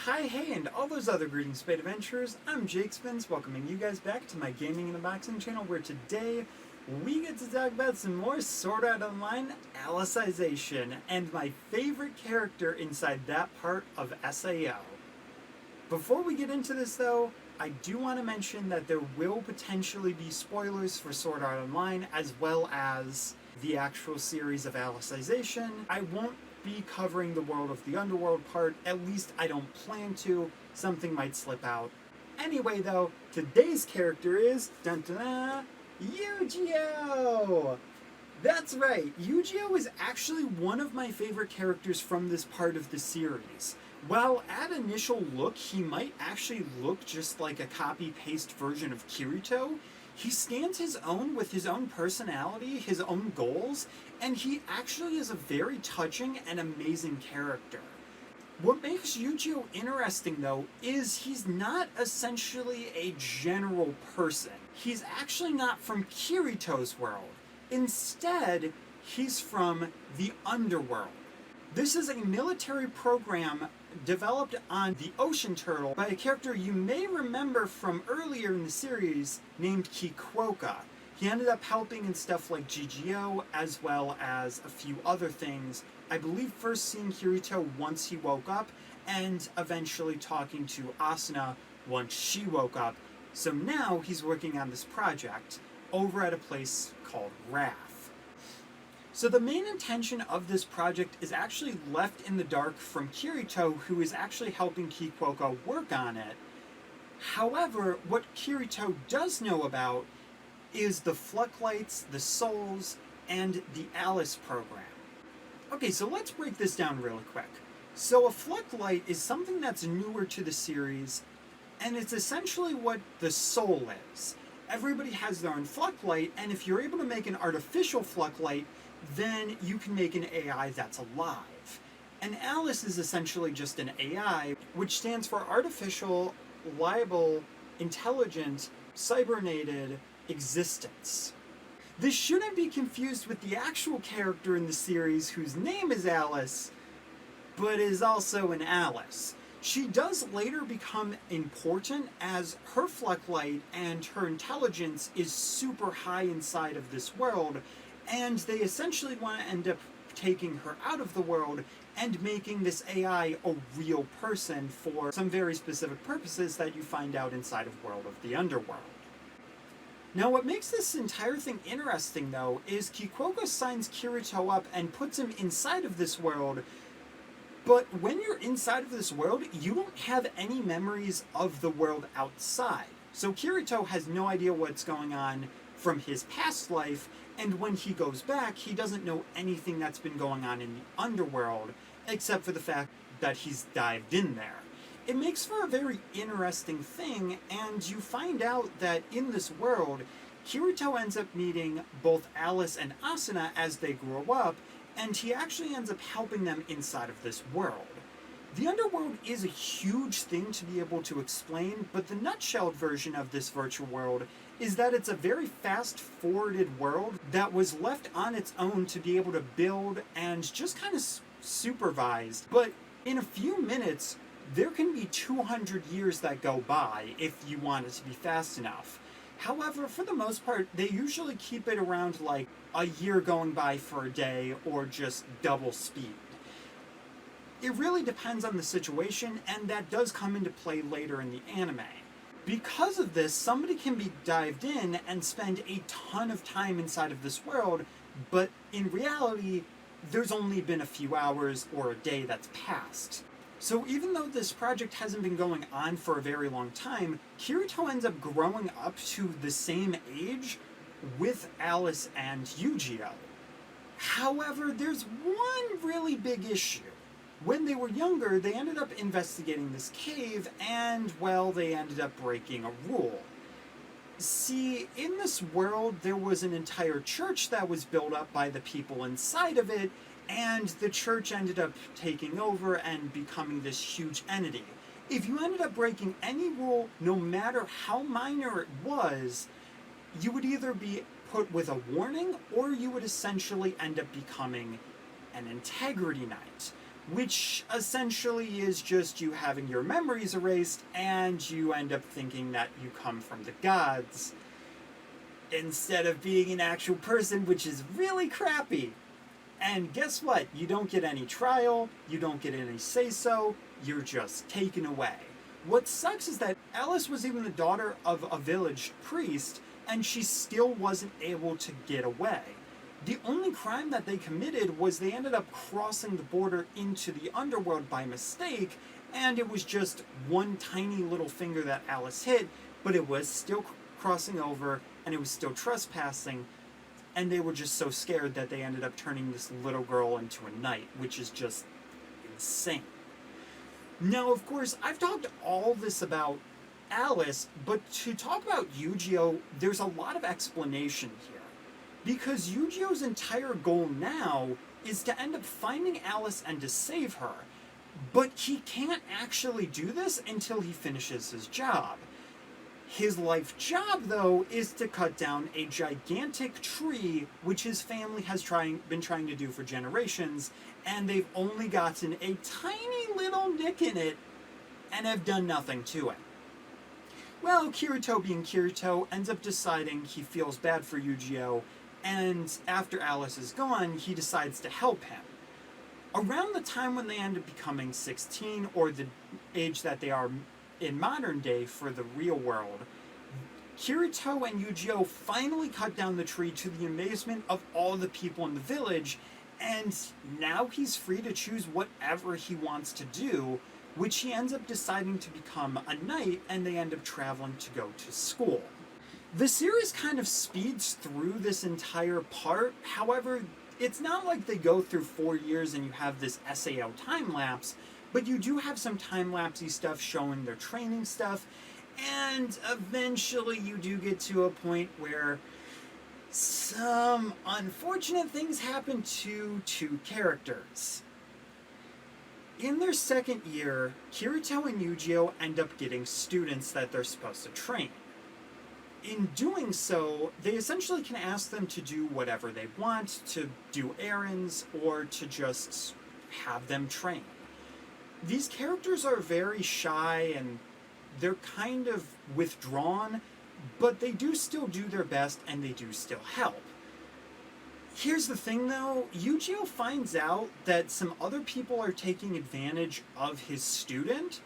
Hi, hey, and all those other greetings, Spade Adventurers. I'm Jake Spins, welcoming you guys back to my Gaming and Unboxing channel, where today we get to talk about some more Sword Art Online Alicization, and my favorite character inside that part of SAO. Before we get into this, though, I do want to mention that there will potentially be spoilers for Sword Art Online, as well as the actual series of Alicization. I won't be covering the World of the Underworld part, at least I don't plan to. Something might slip out. Anyway though, today's character is, dun-dun-dun, Eugeo! That's right, Eugeo is actually one of my favorite characters from this part of the series. While at initial look he might actually look just like a copy-paste version of Kirito, he stands his own with his own personality, his own goals, and he actually is a very touching and amazing character. What makes Eugeo interesting, though, is he's not essentially a general person. He's actually not from Kirito's world. Instead, he's from the underworld. This is a military program developed on the Ocean Turtle by a character you may remember from earlier in the series named Kikuoka. He ended up helping in stuff like GGO, as well as a few other things. I believe first seeing Kirito once he woke up, and eventually talking to Asuna once she woke up. So now he's working on this project over at a place called Wrath. So the main intention of this project is actually left in the dark from Kirito, who is actually helping Kikuoka work on it. However, what Kirito does know about is the Floodlights, the Souls, and the Alice program. Okay, so let's break this down really quick. So a Floodlight is something that's newer to the series, and it's essentially what the Soul is. Everybody has their own Floodlight, and if you're able to make an artificial Floodlight, then you can make an AI that's alive. And Alice is essentially just an AI, which stands for Artificial, Liable, Intelligent, Cybernated Existence. This shouldn't be confused with the actual character in the series whose name is Alice, but is also an Alice. She does later become important as her Floodlight and her intelligence is super high inside of this world, and they essentially want to end up taking her out of the world and making this AI a real person for some very specific purposes that you find out inside of World of the Underworld. Now what makes this entire thing interesting, though, is Kikuoka signs Kirito up and puts him inside of this world, but when you're inside of this world, you don't have any memories of the world outside. So Kirito has no idea what's going on from his past life, and when he goes back, he doesn't know anything that's been going on in the underworld, except for the fact that he's dived in there. It makes for a very interesting thing, and you find out that in this world, Kirito ends up meeting both Alice and Asuna as they grow up, and he actually ends up helping them inside of this world. The underworld is a huge thing to be able to explain, but the nutshelled version of this virtual world is that it's a very fast-forwarded world that was left on its own to be able to build and just kind of supervise. But in a few minutes, there can be 200 years that go by if you want it to be fast enough. However, for the most part, they usually keep it around like a year going by for a day or just double speed. It really depends on the situation, and that does come into play later in the anime. Because of this, somebody can be dived in and spend a ton of time inside of this world, but in reality, there's only been a few hours or a day that's passed. So even though this project hasn't been going on for a very long time, Kirito ends up growing up to the same age with Alice and Eugeo. However, there's one really big issue. When they were younger, they ended up investigating this cave, and, well, they ended up breaking a rule. See, in this world, there was an entire church that was built up by the people inside of it, and the church ended up taking over and becoming this huge entity. If you ended up breaking any rule, no matter how minor it was, you would either be put with a warning, or you would essentially end up becoming an integrity knight, which essentially is just you having your memories erased and you end up thinking that you come from the gods instead of being an actual person, which is really crappy. And guess what? You don't get any trial, you don't get any say-so, you're just taken away. What sucks is that Alice was even the daughter of a village priest, and she still wasn't able to get away. The only crime that they committed was they ended up crossing the border into the underworld by mistake, and it was just one tiny little finger that Alice hit, but it was still crossing over, and it was still trespassing, and they were just so scared that they ended up turning this little girl into a knight, which is just insane. Now, of course, I've talked all this about Alice, but to talk about Eugeo, there's a lot of explanation here. Because Eugeo's entire goal now is to end up finding Alice and to save her. But he can't actually do this until he finishes his job. His life job, though, is to cut down a gigantic tree, which his family has been trying to do for generations, and they've only gotten a tiny little nick in it, and have done nothing to it. Well, Kirito, being Kirito, ends up deciding he feels bad for Eugeo, and after Alice is gone, he decides to help him. Around the time when they end up becoming 16, or the age that they are in modern day for the real world, Kirito and Eugeo finally cut down the tree to the amazement of all the people in the village, and now he's free to choose whatever he wants to do, which he ends up deciding to become a knight, and they end up traveling to go to school. The series kind of speeds through this entire part, however, it's not like they go through 4 years and you have this SAO time-lapse, but you do have some time-lapsey stuff showing their training stuff, and eventually you do get to a point where some unfortunate things happen to two characters. In their second year, Kirito and Eugeo end up getting students that they're supposed to train. In doing so, they essentially can ask them to do whatever they want, to do errands, or to just have them train. These characters are very shy and they're kind of withdrawn, but they do still do their best and they do still help. Here's the thing though, Eugeo finds out that some other people are taking advantage of his student,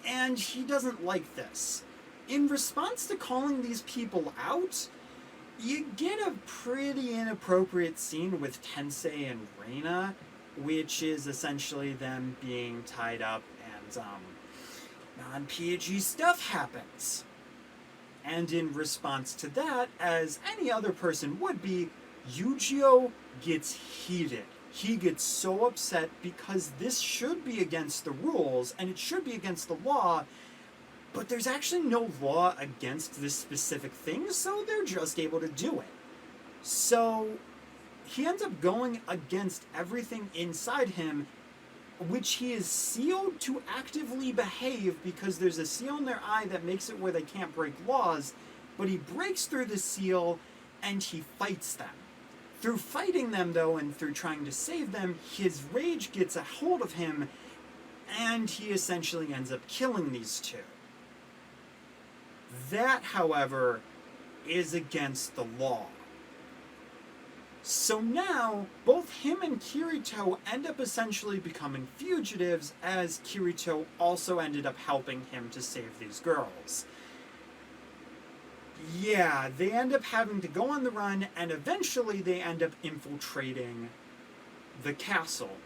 and he doesn't like this. In response to calling these people out, you get a pretty inappropriate scene with Tensei and Reina, which is essentially them being tied up and non-PG stuff happens. And in response to that, as any other person would be, Eugeo gets heated. He gets so upset because this should be against the rules and it should be against the law, but there's actually no law against this specific thing, so they're just able to do it. So he ends up going against everything inside him, which he is sealed to actively behave because there's a seal in their eye that makes it where they can't break laws, but he breaks through the seal and he fights them. Through fighting them, though, and through trying to save them, his rage gets a hold of him, and he essentially ends up killing these two. That, however, is against the law. So now, both him and Kirito end up essentially becoming fugitives, as Kirito also ended up helping him to save these girls. Yeah, they end up having to go on the run, and eventually they end up infiltrating the castle.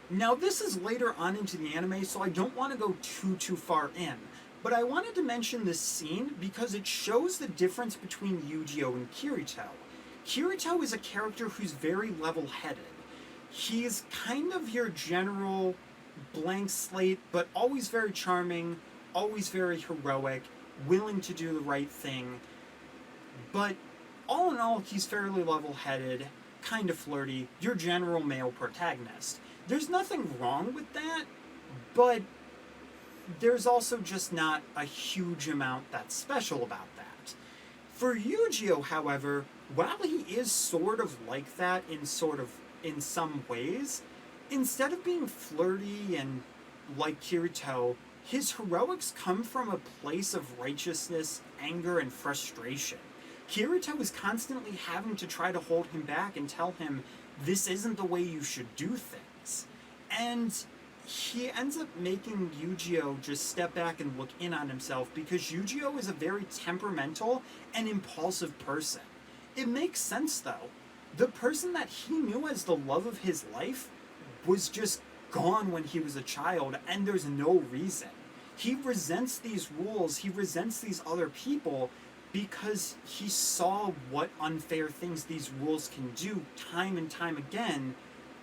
Now, this is later on into the anime, so I don't want to go too far in. But I wanted to mention this scene because it shows the difference between Eugeo and Kirito. Kirito is a character who's very level-headed. He's kind of your general blank slate, but always very charming, always very heroic, willing to do the right thing. But all in all, he's fairly level-headed, kind of flirty, your general male protagonist. There's nothing wrong with that, but there's also just not a huge amount that's special about that. For Eugeo, however, while he is sort of like that in some ways, Instead of being flirty and like Kirito, his heroics come from a place of righteousness, anger, and frustration. Kirito is constantly having to try to hold him back and tell him this isn't the way you should do things. And he ends up making Eugeo just step back and look in on himself because Eugeo is a very temperamental and impulsive person. It makes sense though. The person that he knew as the love of his life was just gone when he was a child, and there's no reason. He resents these rules, he resents these other people because he saw what unfair things these rules can do time and time again,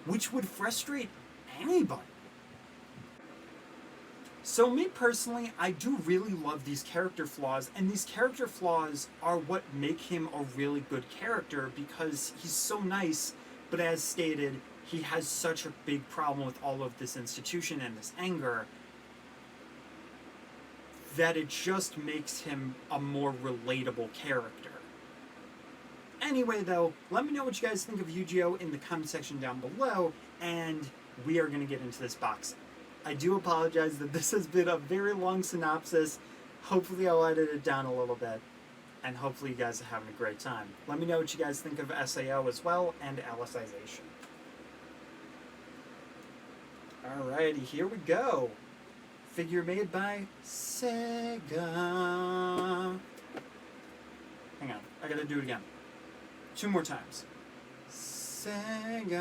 which would frustrate anybody. So me personally, I do really love these character flaws, and these character flaws are what make him a really good character because he's so nice, but as stated, he has such a big problem with all of this institution and this anger that it just makes him a more relatable character. Anyway though, let me know what you guys think of Eugeo in the comment section down below, and we are going to get into this boxing. I do apologize that this has been a very long synopsis. Hopefully I'll edit it down a little bit, and hopefully you guys are having a great time. Let me know what you guys think of SAO as well, and Alicization. Alrighty, here we go. Figure made by Sega. Hang on, I gotta do it again. 2 more times. Sega.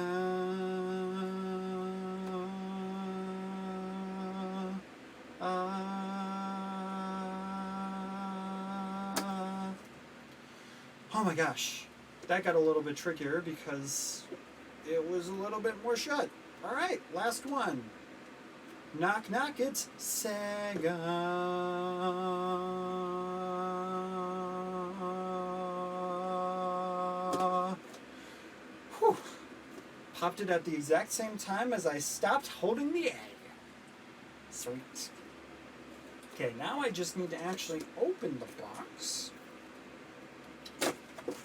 Oh my gosh, that got a little bit trickier because it was a little bit more shut. Alright, last one. Knock knock, it's Sega. Whew. Popped it at the exact same time as I stopped holding the egg. Sweet. Okay, now I just need to actually open the box.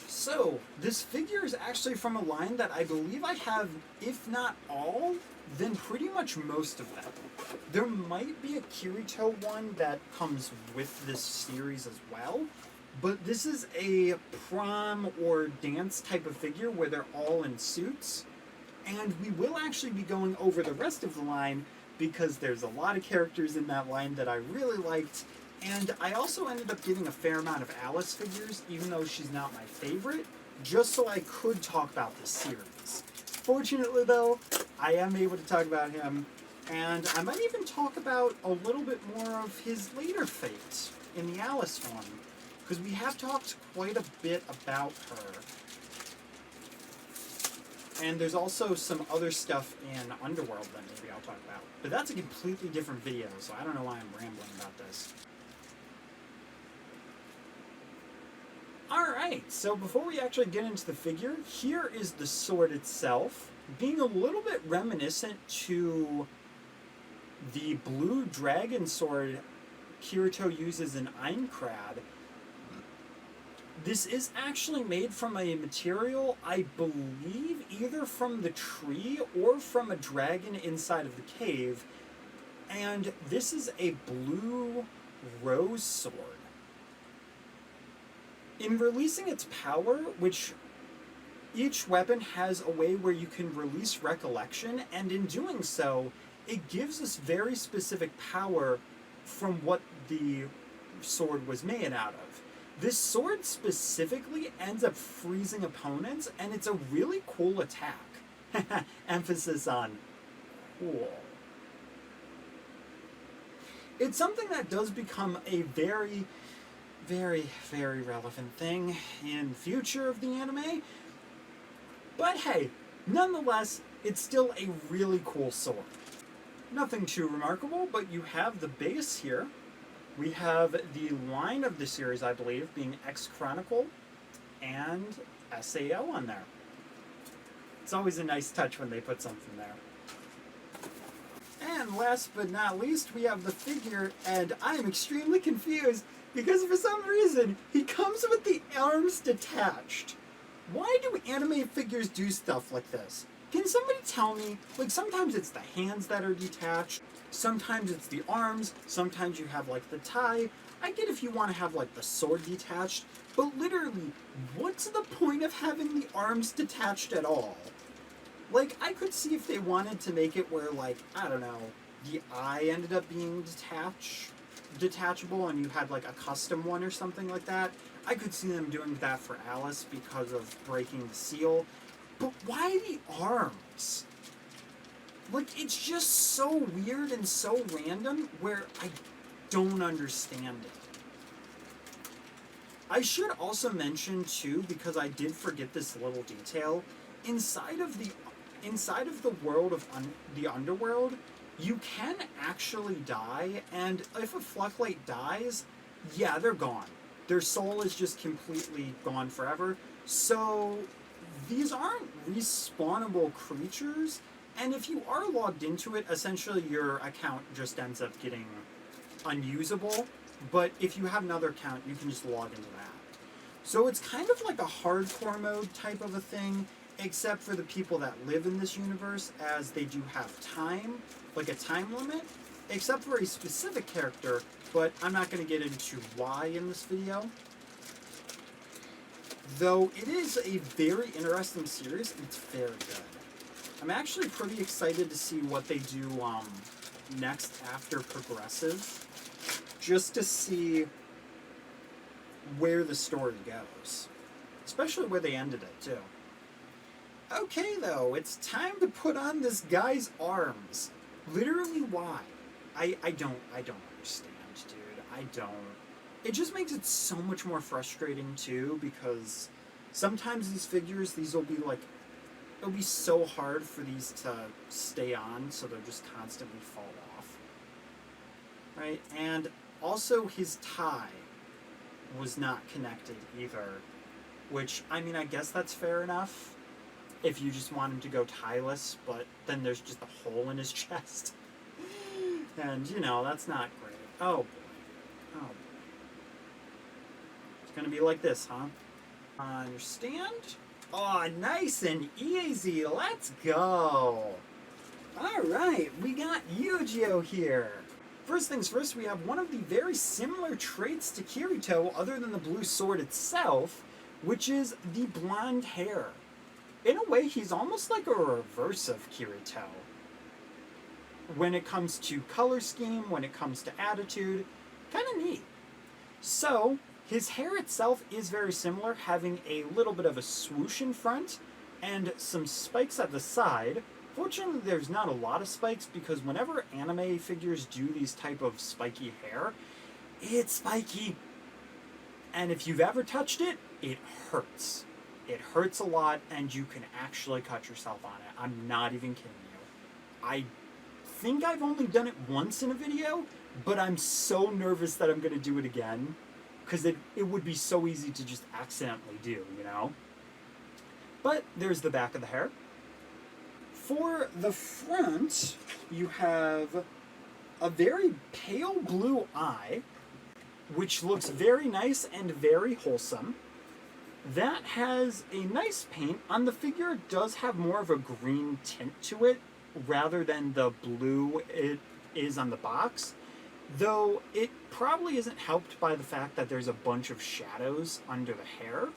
So, this figure is actually from a line that I believe I have, if not all, then pretty much most of them. There might be a Kirito one that comes with this series as well, but this is a prom or dance type of figure where they're all in suits, and we will actually be going over the rest of the line because there's a lot of characters in that line that I really liked. And I also ended up getting a fair amount of Alice figures, even though she's not my favorite, just so I could talk about this series. Fortunately, though, I am able to talk about him, and I might even talk about a little bit more of his later fate in the Alice one, because we have talked quite a bit about her. And there's also some other stuff in Underworld that maybe I'll talk about. But that's a completely different video, so I don't know why I'm rambling about this. Alright, so before we actually get into the figure, here is the sword itself, being a little bit reminiscent to the blue dragon sword Kirito uses in Aincrad. This is actually made from a material, I believe, either from the tree or from a dragon inside of the cave, and this is a blue rose sword. In releasing its power, which each weapon has a way where you can release recollection, and in doing so, it gives us very specific power from what the sword was made out of. This sword specifically ends up freezing opponents, and it's a really cool attack. Emphasis on cool. It's something that does become a very, very relevant thing in the future of the anime. But hey, nonetheless, it's still a really cool sword. Nothing too remarkable, but you have the base here. We have the line of the series, I believe, being X Chronicle and SAO on there. It's always a nice touch when they put something there. And last but not least, we have the figure, and I am extremely confused because for some reason, he comes with the arms detached. Why do anime figures do stuff like this? Can somebody tell me, like, sometimes it's the hands that are detached, sometimes it's the arms, sometimes you have, like, the tie. I get if you want to have, like, the sword detached, but literally, what's the point of having the arms detached at all? Like, I could see if they wanted to make it where, like, I don't know, the eye ended up being detachable and you had, like, a custom one or something like that. I could see them doing that for Alice because of breaking the seal. But why the arms? Like, it's just so weird and so random where I don't understand it. I should also mention, too, because I did forget this little detail, inside of the world of the underworld, you can actually die, and if a Fluctlight dies, yeah, they're gone. Their soul is just completely gone forever. So these aren't respawnable creatures, and if you are logged into it, essentially your account just ends up getting unusable. But if you have another account, you can just log into that. So it's kind of like a hardcore mode type of a thing, except for the people that live in this universe, as they do have time, like a time limit, except for a specific character, but I'm not going to get into why in this video. Though it is a very interesting series, and it's very good. I'm actually pretty excited to see what they do next after Progressive, just to see where the story goes. Especially where they ended it, too. Okay, though, it's time to put on this guy's arms. Literally, why? I don't understand, dude. I don't. It just makes it so much more frustrating, too, because sometimes these figures, these will be like, it'll be so hard for these to stay on, so they'll just constantly fall off. Right? And also his tie was not connected either, which, I mean, I guess that's fair enough if you just want him to go tieless, but then there's just a hole in his chest. And, you know, that's not great. Oh, boy. Oh, boy. It's gonna be like this, huh? Understand? Oh, nice and easy. Let's go. Alright, we got Eugeo here. First things first, we have one of the very similar traits to Kirito, other than the blue sword itself, which is the blonde hair. In a way, he's almost like a reverse of Kirito. When it comes to color scheme, when it comes to attitude, kind of neat. So, his hair itself is very similar, having a little bit of a swoosh in front and some spikes at the side. Fortunately, there's not a lot of spikes because whenever anime figures do these type of spiky hair, it's spiky. And if you've ever touched it, it hurts. It hurts a lot, and you can actually cut yourself on it. I'm not even kidding you. I think I've only done it once in a video, but I'm so nervous that I'm going to do it again, because it would be so easy to just accidentally do, you know? But there's the back of the hair. For the front, you have a very pale blue eye, which looks very nice and very wholesome. That has a nice paint. On the figure, it does have more of a green tint to it, rather than the blue it is on the box. Though it probably isn't helped by the fact that there's a bunch of shadows under the hair.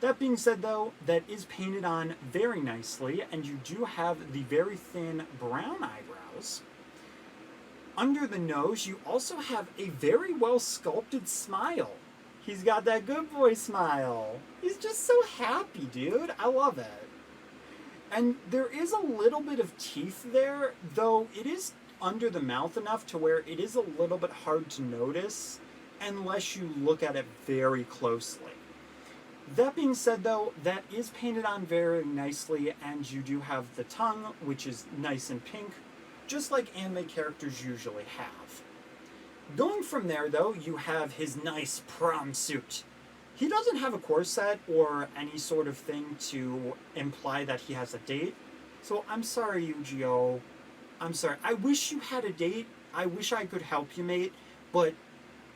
That being said, though, that is painted on very nicely, and you do have the very thin brown eyebrows. Under the nose, you also have a very well sculpted smile. He's got that good boy smile. He's just so happy, dude. I love it. And there is a little bit of teeth there, though it is under the mouth enough to where it is a little bit hard to notice unless you look at it very closely. That being said, though, that is painted on very nicely, and you do have the tongue, which is nice and pink, just like anime characters usually have. Going from there, though, you have his nice prom suit. He doesn't have a corset or any sort of thing to imply that he has a date, so I'm sorry, Eugeo. I'm sorry. I wish you had a date. I wish I could help you, mate, but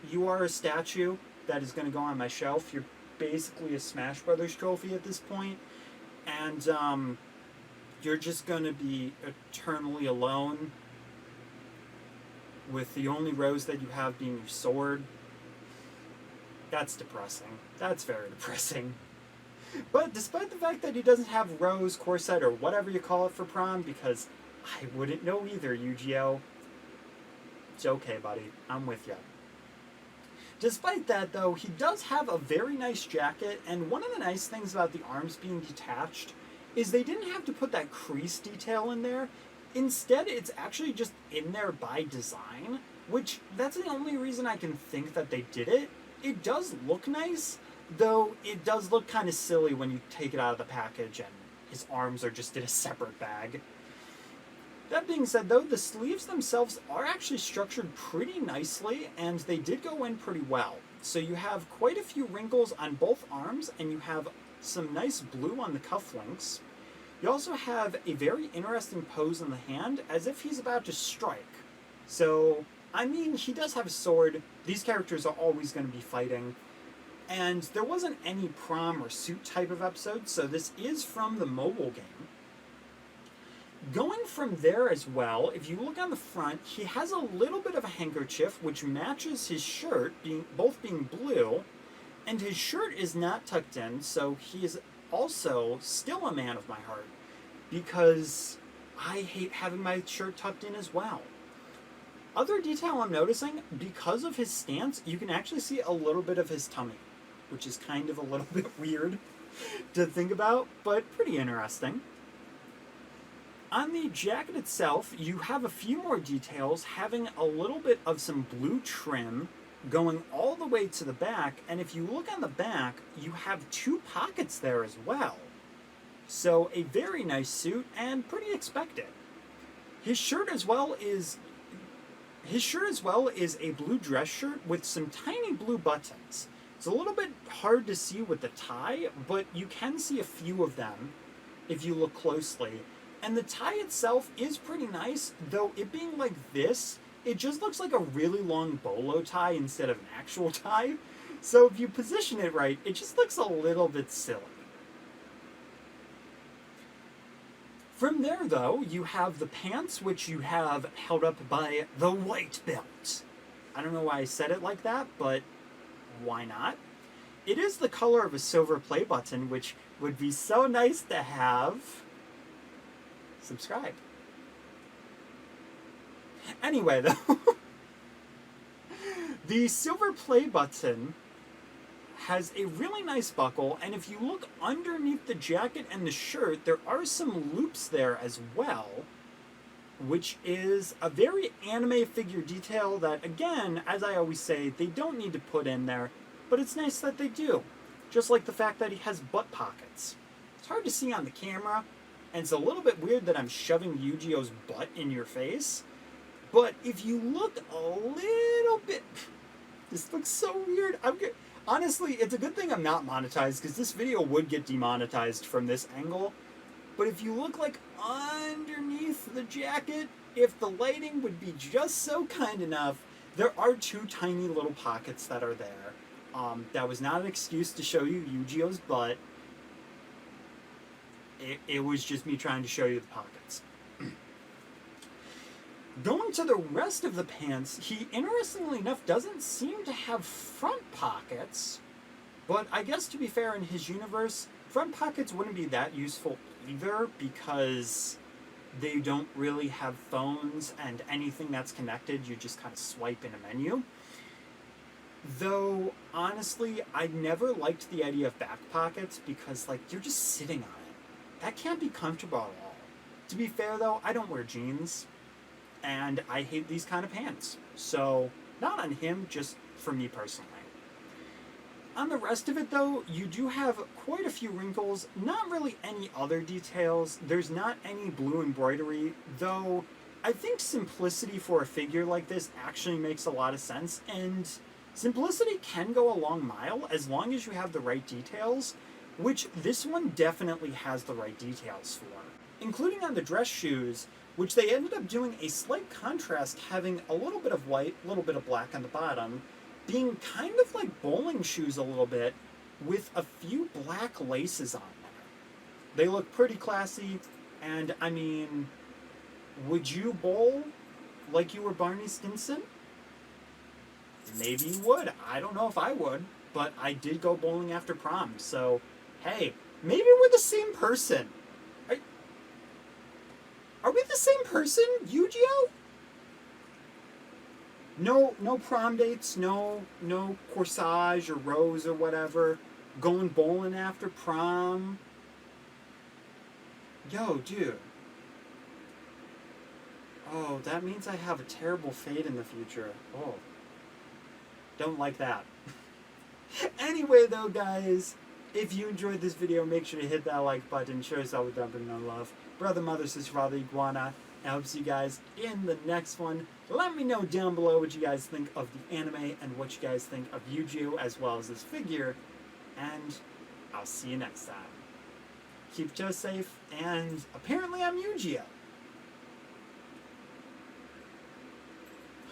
you are a statue that is going to go on my shelf. You're basically a Smash Brothers trophy at this point, and you're just going to be eternally alone with the only rose that you have being your sword. That's depressing. That's very depressing. But despite the fact that he doesn't have rose, corset, or whatever you call it for prom, because I wouldn't know either, Eugeo. It's okay, buddy. I'm with you. Despite that, though, he does have a very nice jacket, and one of the nice things about the arms being detached is they didn't have to put that crease detail in there. Instead, it's actually just in there by design, which that's the only reason I can think that they did it. It does look nice, though it does look kind of silly when you take it out of the package and his arms are just in a separate bag. That being said, though, the sleeves themselves are actually structured pretty nicely, and they did go in pretty well. So you have quite a few wrinkles on both arms, and you have some nice blue on the cufflinks. You also have a very interesting pose in the hand, as if he's about to strike. So, I mean, he does have a sword. These characters are always going to be fighting. And there wasn't any prom or suit type of episode, so this is from the mobile game. Going from there as well, if you look on the front, he has a little bit of a handkerchief which matches his shirt, both being blue, and his shirt is not tucked in, so he is also still a man of my heart, because I hate having my shirt tucked in as well. Other detail I'm noticing, because of his stance, you can actually see a little bit of his tummy, which is kind of a little bit weird to think about, but pretty interesting. On the jacket itself, you have a few more details, having a little bit of some blue trim going all the way to the back, and if you look on the back, you have 2 pockets there as well. So a very nice suit, and pretty expected. His shirt as well is a blue dress shirt with some tiny blue buttons. It's a little bit hard to see with the tie, but you can see a few of them if you look closely. And the tie itself is pretty nice, though it being like this, it just looks like a really long bolo tie instead of an actual tie. So if you position it right, it just looks a little bit silly. From there, though, you have the pants, which you have held up by the white belt. I don't know why I said it like that, but why not? It is the color of a silver play button, which would be so nice to have. Subscribe. Anyway, though, the silver play button has a really nice buckle, and if you look underneath the jacket and the shirt, there are some loops there as well, which is a very anime figure detail that, again, as I always say, they don't need to put in there, but it's nice that they do. Just like the fact that he has butt pockets. It's hard to see on the camera, and it's a little bit weird that I'm shoving Eugeo's butt in your face, but if you look a little bit... This looks so weird. Honestly, it's a good thing I'm not monetized, because this video would get demonetized from this angle. But if you look like underneath the jacket, if the lighting would be just so kind enough, there are 2 tiny little pockets that are there. That was not an excuse to show you Eugeo's butt. It was just me trying to show you the pockets. Going to the rest of the pants, he, interestingly enough, doesn't seem to have front pockets. But I guess, to be fair, in his universe, front pockets wouldn't be that useful either, because they don't really have phones, and anything that's connected, you just kind of swipe in a menu. Though, honestly, I never liked the idea of back pockets, because, like, you're just sitting on it. That can't be comfortable at all. To be fair, though, I don't wear jeans. And I hate these kind of pants. So, not on him, just for me personally. On the rest of it, though, you do have quite a few wrinkles. Not really any other details. There's not any blue embroidery, though I think simplicity for a figure like this actually makes a lot of sense. And simplicity can go a long mile as long as you have the right details, which this one definitely has the right details for. Including on the dress shoes, which they ended up doing a slight contrast, having a little bit of white, a little bit of black on the bottom, being kind of like bowling shoes a little bit, with a few black laces on there. They look pretty classy, And, I mean, would you bowl like you were Barney Stinson? Maybe you would. I don't know if I would, but I did go bowling after prom, so, hey, maybe we're the same person. Are we the same person, Eugeo? No prom dates, no corsage or rose or whatever. Going bowling after prom. Yo, dude. Oh, that means I have a terrible fate in the future. Oh. Don't like that. Anyway, though, guys, if you enjoyed this video, make sure to hit that like button. Show yourself with dumping no love. Brother, mother, sister, father, iguana. I hope to see you guys in the next one. Let me know down below what you guys think of the anime and what you guys think of Eugeo as well as this figure. And I'll see you next time. Keep Joe safe, and apparently I'm Eugeo.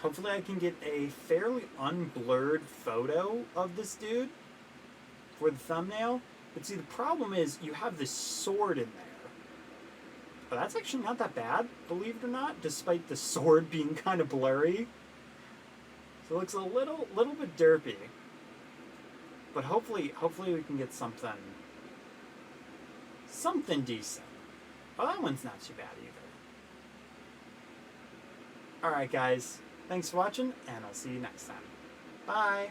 Hopefully I can get a fairly unblurred photo of this dude for the thumbnail. But see, the problem is you have this sword in there. But that's actually not that bad, believe it or not, despite the sword being kind of blurry. So it looks a little bit derpy. But hopefully we can get something decent. Well, that one's not too bad either. Alright guys, thanks for watching, and I'll see you next time. Bye!